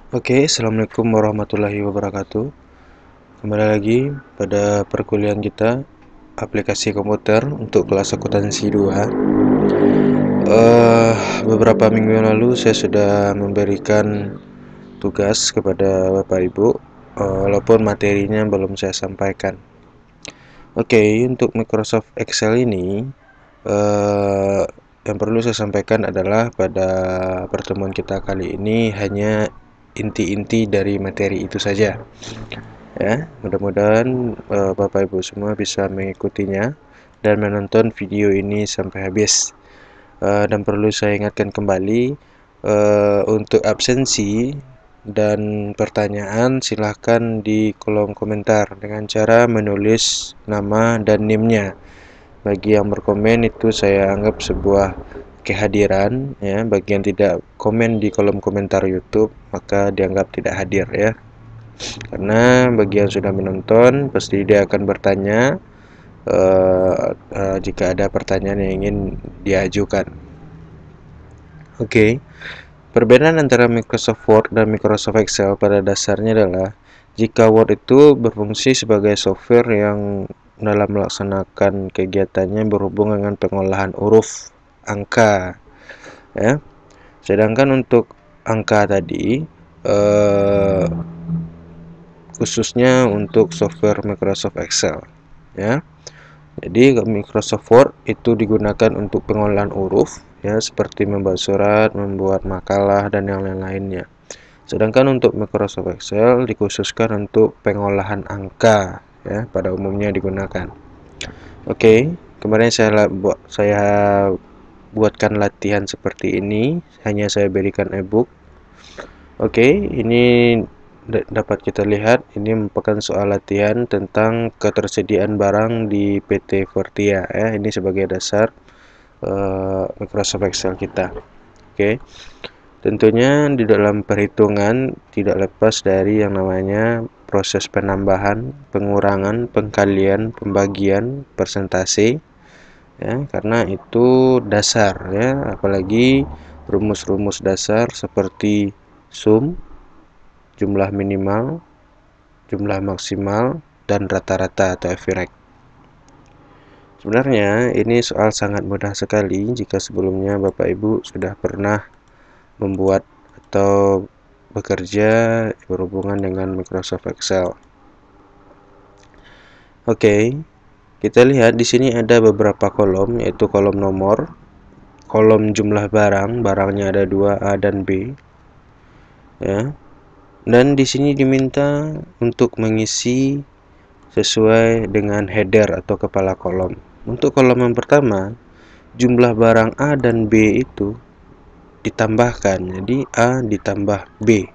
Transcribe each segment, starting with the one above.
Oke, Assalamualaikum warahmatullahi wabarakatuh. Kembali lagi pada perkuliahan kita, aplikasi komputer untuk kelas akuntansi 2. Beberapa minggu yang lalu saya sudah memberikan tugas kepada Bapak Ibu, walaupun materinya belum saya sampaikan. Oke, untuk Microsoft Excel ini, eh, yang perlu saya sampaikan adalah pada pertemuan kita kali ini hanya inti-inti dari materi itu saja. Ya, mudah-mudahan Bapak Ibu semua bisa mengikutinya dan menonton video ini sampai habis. Dan perlu saya ingatkan kembali, untuk absensi dan pertanyaan silahkan di kolom komentar dengan cara menulis nama dan NIM-nya. Bagi yang berkomen itu saya anggap sebuah kehadiran, ya. Bagi yang tidak komen di kolom komentar YouTube maka dianggap tidak hadir, ya. Karena bagi yang sudah menonton pasti dia akan bertanya jika ada pertanyaan yang ingin diajukan. Oke. Perbedaan antara Microsoft Word dan Microsoft Excel pada dasarnya adalah jika Word itu berfungsi sebagai software yang dalam melaksanakan kegiatannya berhubung dengan pengolahan huruf angka, ya. Sedangkan untuk angka tadi, khususnya untuk software Microsoft Excel, ya. Jadi Microsoft Word itu digunakan untuk pengolahan huruf, ya, seperti membuat surat, membuat makalah dan yang lain-lainnya. Sedangkan untuk Microsoft Excel dikhususkan untuk pengolahan angka, ya, pada umumnya digunakan. Oke, kemarin saya buatkan latihan seperti ini, hanya saya berikan ebook. Oke, ini dapat kita lihat, ini merupakan soal latihan tentang ketersediaan barang di PT Fortia, ya. Ini sebagai dasar Microsoft Excel kita. Oke, tentunya di dalam perhitungan tidak lepas dari yang namanya proses penambahan, pengurangan, pengkalian, pembagian, persentase, ya, karena itu dasar, ya. Apalagi rumus-rumus dasar seperti sum, jumlah minimal, jumlah maksimal, dan rata-rata atau average. Sebenarnya ini soal sangat mudah sekali jika sebelumnya Bapak Ibu sudah pernah membuat atau bekerja berhubungan dengan Microsoft Excel. Oke, kita lihat di sini ada beberapa kolom, yaitu kolom nomor, kolom jumlah barang, barangnya ada 2, A dan B, ya. Dan di sini diminta untuk mengisi sesuai dengan header atau kepala kolom. Untuk kolom yang pertama, jumlah barang A dan B itu ditambahkan, jadi A ditambah B,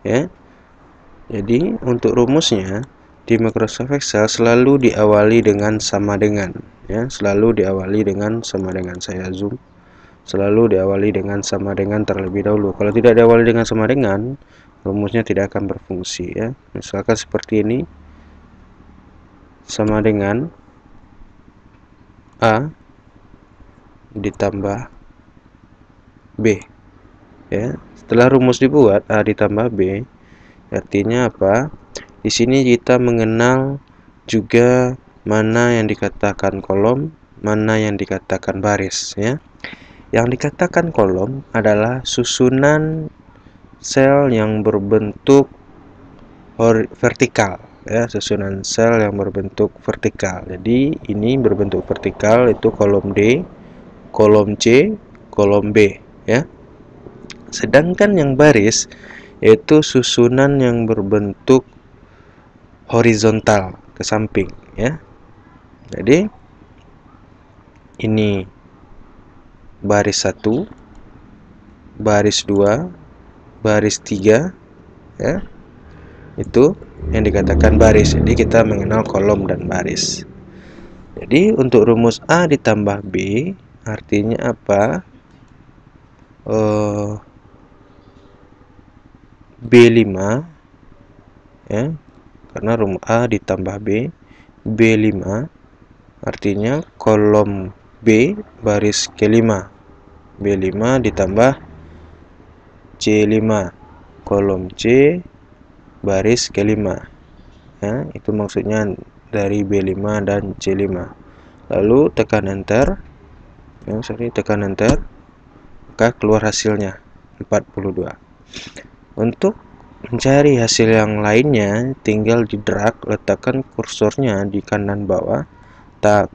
ya. Jadi untuk rumusnya di Microsoft Excel selalu diawali dengan sama dengan, ya, selalu diawali dengan sama dengan. Saya zoom, selalu diawali dengan sama dengan terlebih dahulu. Kalau tidak diawali dengan sama dengan, rumusnya tidak akan berfungsi, ya. Misalkan seperti ini, sama dengan A ditambah B, ya. Setelah rumus dibuat A ditambah B, artinya apa? Di sini kita mengenal juga mana yang dikatakan kolom, mana yang dikatakan baris, ya. Yang dikatakan kolom adalah susunan sel yang berbentuk vertikal, ya, susunan sel yang berbentuk vertikal. Jadi ini berbentuk vertikal, itu kolom D, kolom C, kolom B, ya. Sedangkan yang baris yaitu susunan yang berbentuk horizontal ke samping, ya. Jadi ini baris 1, baris 2, baris 3, ya. Itu yang dikatakan baris. Jadi kita mengenal kolom dan baris. Jadi untuk rumus A ditambah B artinya apa? B5, ya. Karena rumus A ditambah B, B5 artinya kolom B baris ke-5. B5 ditambah C5 kolom C baris kelima. Ya, itu maksudnya dari B5 dan C5. Lalu tekan enter. Ya, tekan enter. Maka keluar hasilnya 42. Untuk mencari hasil yang lainnya, tinggal di drag, letakkan kursornya di kanan bawah,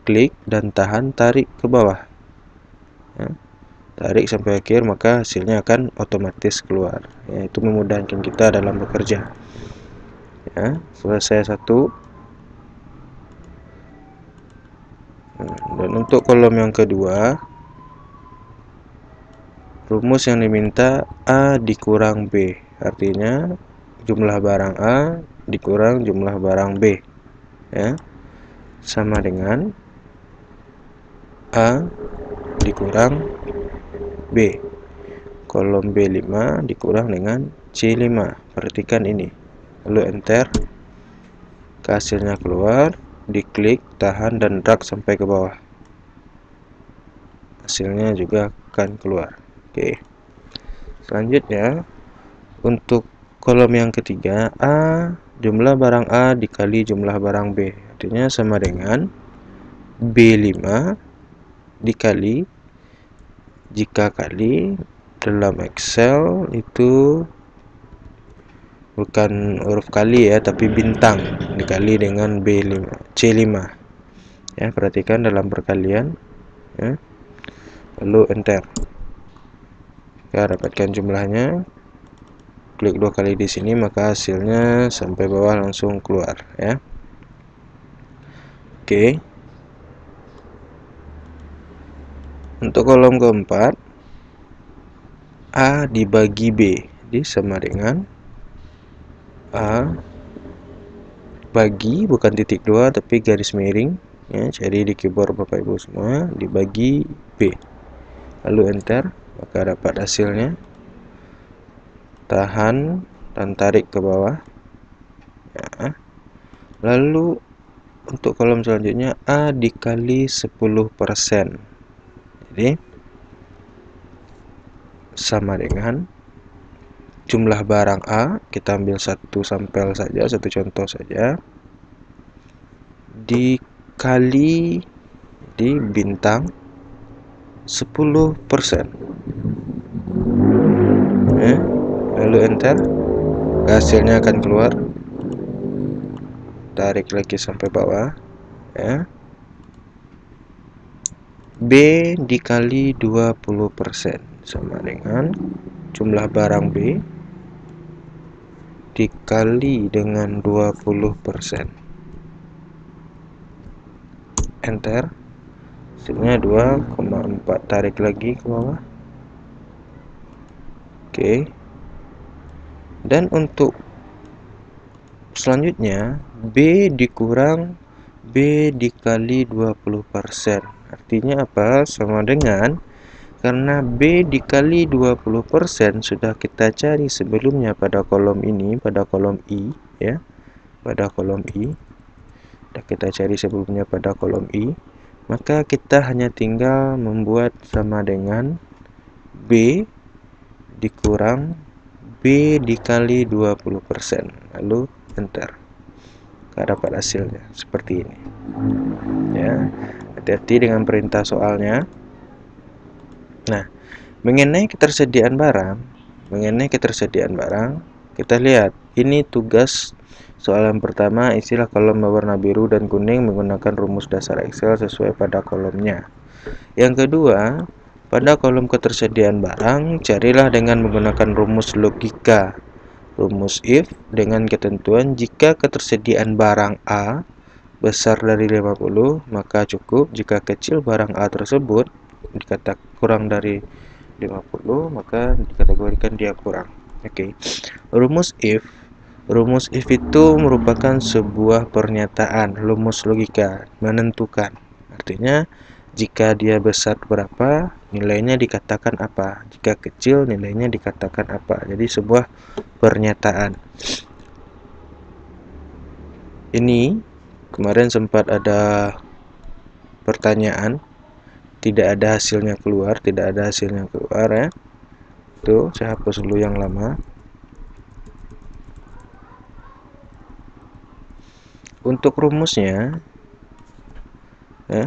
klik dan tahan, tarik ke bawah. Ya, tarik sampai akhir, maka hasilnya akan otomatis keluar. Ya, itu memudahkan kita dalam bekerja. Ya, selesai satu. Dan untuk kolom yang kedua, rumus yang diminta A dikurang B, artinya jumlah barang A dikurang jumlah barang B, ya, sama dengan A dikurang B. Kolom B5 dikurang dengan C5. Perhatikan ini. Lalu enter. Hasilnya keluar, diklik, tahan dan drag sampai ke bawah. Hasilnya juga akan keluar. Oke. Selanjutnya, untuk kolom yang ketiga, A, jumlah barang A dikali jumlah barang B. Artinya sama dengan B5 dikali, jika kali dalam Excel itu bukan huruf kali ya, tapi bintang dikali dengan B5, C5. Ya, perhatikan dalam perkalian. Ya. Lalu enter. Ya, dapatkan jumlahnya. Klik 2 kali di sini, maka hasilnya sampai bawah langsung keluar, ya. Oke. Untuk kolom keempat, A dibagi B, jadi sama dengan A bagi, bukan titik 2 tapi garis miring, ya, cari di keyboard Bapak Ibu semua, dibagi B. Lalu enter, maka dapat hasilnya. Tahan dan tarik ke bawah, ya. Lalu untuk kolom selanjutnya, A dikali 10%, jadi sama dengan jumlah barang A, kita ambil satu sampel saja, satu contoh saja, dikali di bintang 10%. Ya, lalu enter, hasilnya akan keluar. Tarik lagi sampai bawah, ya. B dikali 20% sama dengan jumlah barang B dikali dengan 20%. Enter. Hasilnya 2,4. Tarik lagi ke bawah. Oke. Dan untuk selanjutnya, B dikurang B dikali 20%. Artinya apa? Sama dengan, karena B dikali 20% sudah kita cari sebelumnya pada kolom ini, pada kolom I, ya. Pada kolom I. Sudah kita cari sebelumnya pada kolom I, maka kita hanya tinggal membuat sama dengan B dikurang B dikali 20%. Lalu enter. Kita dapat hasilnya seperti ini. Ya, hati-hati dengan perintah soalnya. Nah, mengenai ketersediaan barang, kita lihat ini tugas soalan pertama, isilah kolom berwarna biru dan kuning menggunakan rumus dasar Excel sesuai pada kolomnya. Yang kedua, pada kolom ketersediaan barang, carilah dengan menggunakan rumus logika. Rumus if dengan ketentuan jika ketersediaan barang A besar dari 50, maka cukup. Jika kecil barang A tersebut dikatakan kurang dari 50, maka dikategorikan dia kurang. Oke. Rumus if itu merupakan sebuah pernyataan, rumus logika, menentukan. Artinya jika dia besar berapa, nilainya dikatakan apa. Jika kecil, nilainya dikatakan apa. Jadi sebuah pernyataan. Ini kemarin sempat ada pertanyaan, tidak ada hasilnya keluar, ya. Tuh, saya hapus dulu yang lama. Untuk rumusnya, ya,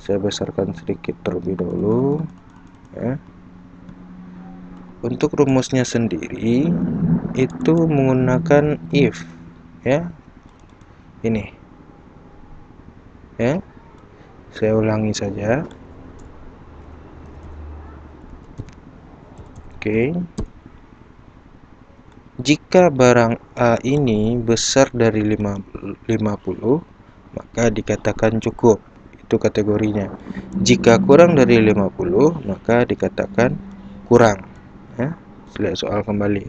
saya besarkan sedikit terlebih dahulu, ya. Untuk rumusnya sendiri itu menggunakan if, ya. Ini, ya. Saya ulangi saja. Oke. Jika barang A ini besar dari 50, maka dikatakan cukup. Itu kategorinya. Jika kurang dari 50, maka dikatakan kurang. Ya, lihat soal kembali.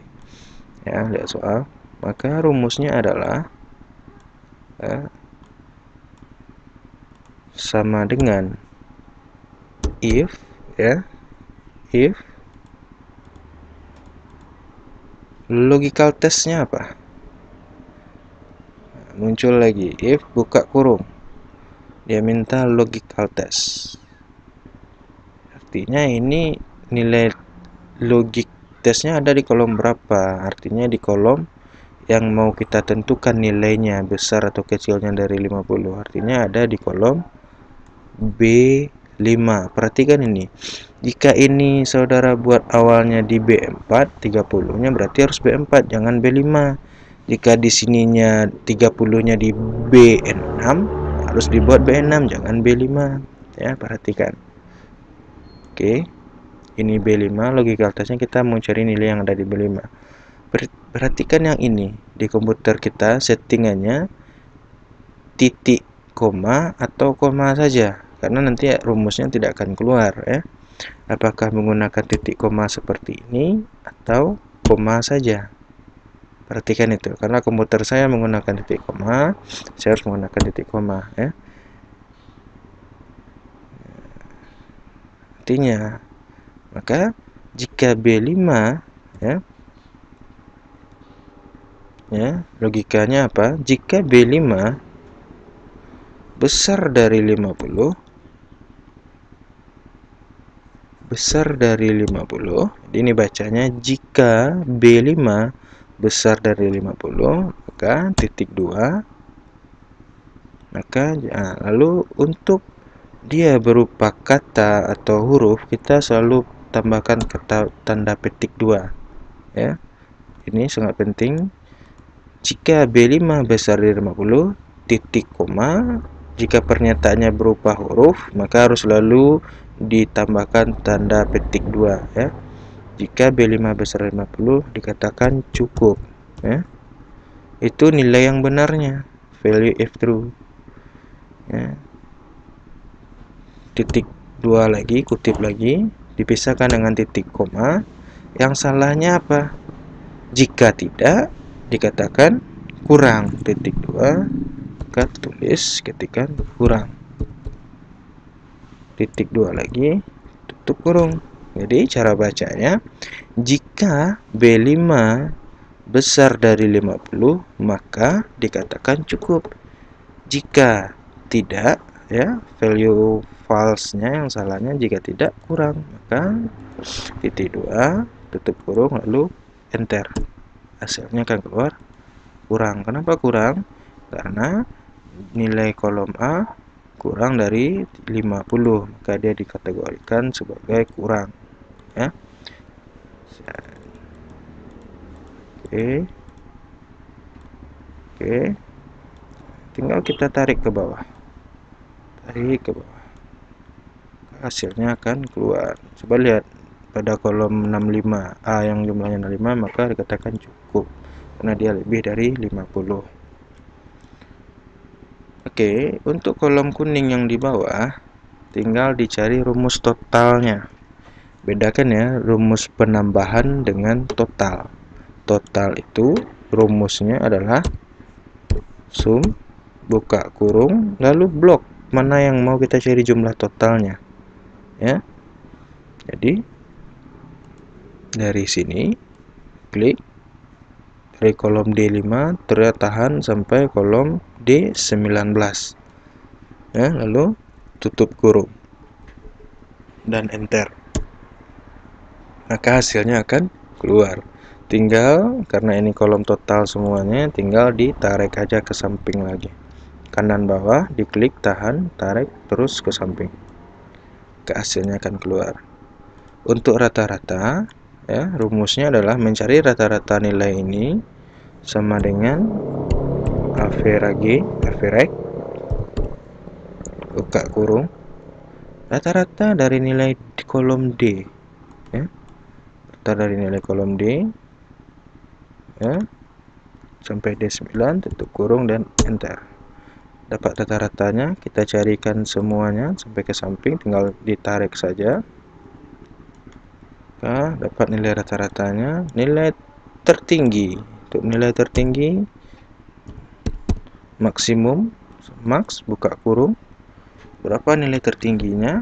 Ya, lihat soal. Maka rumusnya adalah ya, sama dengan if, ya, if logical testnya apa? Muncul lagi if buka kurung, dia minta logical test. Artinya ini nilai logik tesnya ada di kolom berapa? Artinya di kolom yang mau kita tentukan nilainya besar atau kecilnya dari 50. Artinya ada di kolom B5. Perhatikan ini. Jika ini saudara buat awalnya di B4, 30-nya berarti harus B4, jangan B5. Jika di sininya 30-nya di B6, harus dibuat B6, jangan B5. Ya, perhatikan. Oke. Ini B5, logical testnya kita mau cari nilai yang ada di B5. Perhatikan yang ini. Di komputer kita settingannya titik, koma, atau koma saja. Karena nanti rumusnya tidak akan keluar, ya. Apakah menggunakan titik koma seperti ini atau koma saja. Perhatikan itu. Karena komputer saya menggunakan titik koma, saya harus menggunakan titik koma, ya. Artinya, maka jika B5, ya, logikanya apa? Jika B5 besar dari 50, ini bacanya jika B5 besar dari 50, maka titik 2, maka lalu untuk dia berupa kata atau huruf, kita selalu tambahkan kata tanda petik 2, ya. Ini sangat penting. Jika B5 besar dari 50, titik koma, jika pernyataannya berupa huruf, maka harus selalu ditambahkan tanda petik 2, ya. Jika B5 besar dari 50, dikatakan cukup, ya. Itu nilai yang benarnya, value if true, ya. Titik 2 lagi, kutip lagi, dipisahkan dengan titik koma. Yang salahnya apa? Jika tidak, dikatakan kurang. Titik 2, maka tulis ketikan kurang. Titik 2 lagi, tutup kurung. Jadi cara bacanya, jika B5 besar dari 50, maka dikatakan cukup. Jika tidak, ya, value false-nya yang salahnya, jika tidak kurang, maka titik 2, tutup kurung, lalu enter. Hasilnya akan keluar kurang. Kenapa kurang? Karena nilai kolom A kurang dari 50, maka dia dikategorikan sebagai kurang, ya. Oke. Tinggal kita tarik ke bawah. Hasilnya akan keluar. Coba lihat pada kolom 65 A yang jumlahnya 65, maka dikatakan cukup karena dia lebih dari 50. Oke, untuk kolom kuning yang di bawah tinggal dicari rumus totalnya. Bedakan ya rumus penambahan dengan total. Total itu rumusnya adalah sum, buka kurung, lalu blok mana yang mau kita cari jumlah totalnya, ya. Jadi dari sini klik dari kolom D5 tahan sampai kolom D19, ya, lalu tutup kurung dan enter, maka hasilnya akan keluar. Tinggal, karena ini kolom total semuanya, tinggal ditarik aja ke samping lagi. Kanan bawah, diklik, tahan, tarik, terus ke samping. Hasilnya akan keluar. Untuk rata-rata, ya, rumusnya adalah mencari rata-rata nilai ini sama dengan average, buka kurung, rata-rata dari nilai di kolom D, ya, rata dari nilai kolom D, ya, sampai D9, tutup kurung dan enter. Dapat rata-ratanya, kita carikan semuanya sampai ke samping, tinggal ditarik saja. Nah, dapat nilai rata-ratanya, nilai tertinggi. Untuk nilai tertinggi, maksimum, max, buka kurung. Berapa nilai tertingginya?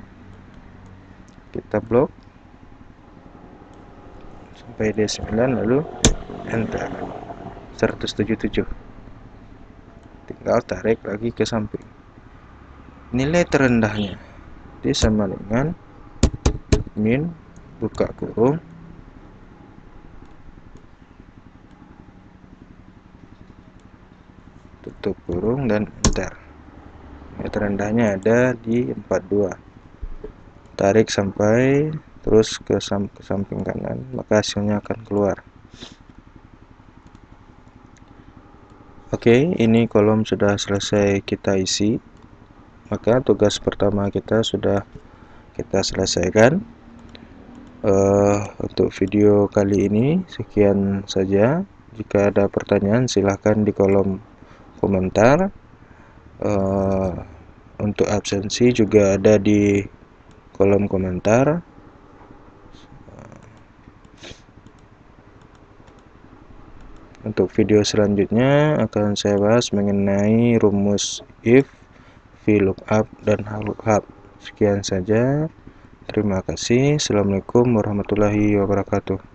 Kita blok sampai D9, lalu enter. 177. Tinggal tarik lagi ke samping. Nilai terendahnya ini sama dengan min, buka kurung, tutup kurung dan enter. Nilai terendahnya ada di 42. Tarik sampai terus ke samping kanan, maka hasilnya akan keluar. Oke, ini kolom sudah selesai kita isi. Maka tugas pertama kita sudah kita selesaikan. Untuk video kali ini sekian saja. Jika ada pertanyaan silahkan di kolom komentar. Untuk absensi juga ada di kolom komentar. Untuk video selanjutnya akan saya bahas mengenai rumus if, VLOOKUP, dan lookup. Sekian saja. Terima kasih. Assalamualaikum warahmatullahi wabarakatuh.